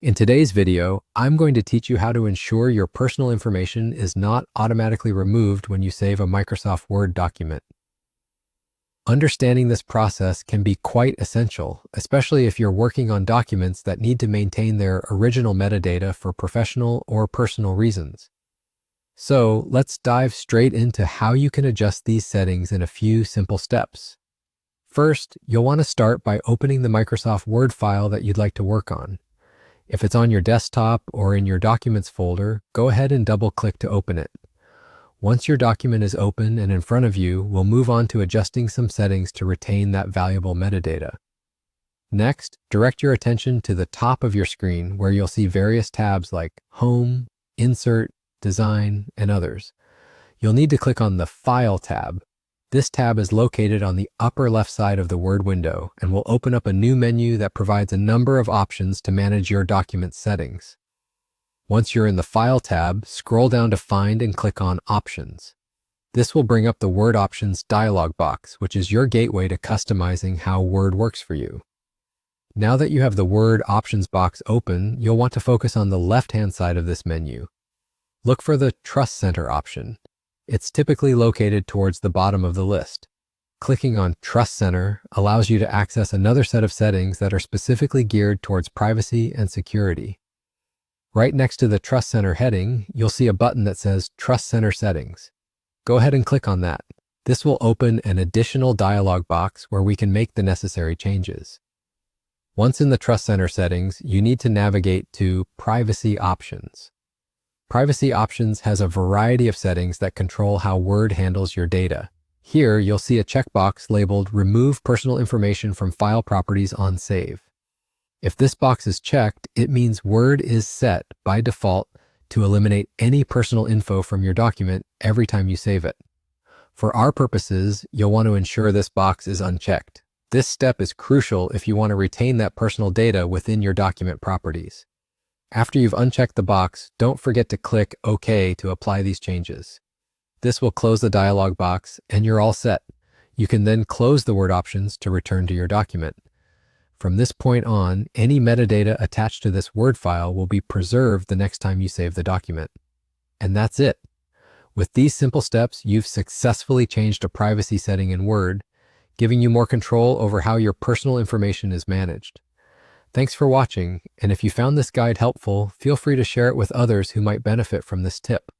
In today's video, I'm going to teach you how to ensure your personal information is not automatically removed when you save a Microsoft Word document. Understanding this process can be quite essential, especially if you're working on documents that need to maintain their original metadata for professional or personal reasons. So let's dive straight into how you can adjust these settings in a few simple steps. First, you'll want to start by opening the Microsoft Word file that you'd like to work on. If it's on your desktop or in your Documents folder, go ahead and double-click to open it. Once your document is open and in front of you, we'll move on to adjusting some settings to retain that valuable metadata. Next, direct your attention to the top of your screen where you'll see various tabs like Home, Insert, Design, and others. You'll need to click on the File tab. This tab is located on the upper left side of the Word window and will open up a new menu that provides a number of options to manage your document settings. Once you're in the File tab, scroll down to Find and click on Options. This will bring up the Word Options dialog box, which is your gateway to customizing how Word works for you. Now that you have the Word Options box open, you'll want to focus on the left-hand side of this menu. Look for the Trust Center option. It's typically located towards the bottom of the list. Clicking on Trust Center allows you to access another set of settings that are specifically geared towards privacy and security. Right next to the Trust Center heading, you'll see a button that says Trust Center Settings. Go ahead and click on that. This will open an additional dialog box where we can make the necessary changes. Once in the Trust Center settings, you need to navigate to Privacy Options. Privacy Options has a variety of settings that control how Word handles your data. Here, you'll see a checkbox labeled Remove Personal Information from File Properties on Save. If this box is checked, it means Word is set by default to eliminate any personal info from your document every time you save it. For our purposes, you'll want to ensure this box is unchecked. This step is crucial if you want to retain that personal data within your document properties. After you've unchecked the box, don't forget to click OK to apply these changes. This will close the dialog box and you're all set. You can then close the Word options to return to your document. From this point on, any metadata attached to this Word file will be preserved the next time you save the document. And that's it. With these simple steps, you've successfully changed a privacy setting in Word, giving you more control over how your personal information is managed. Thanks for watching, and if you found this guide helpful, feel free to share it with others who might benefit from this tip.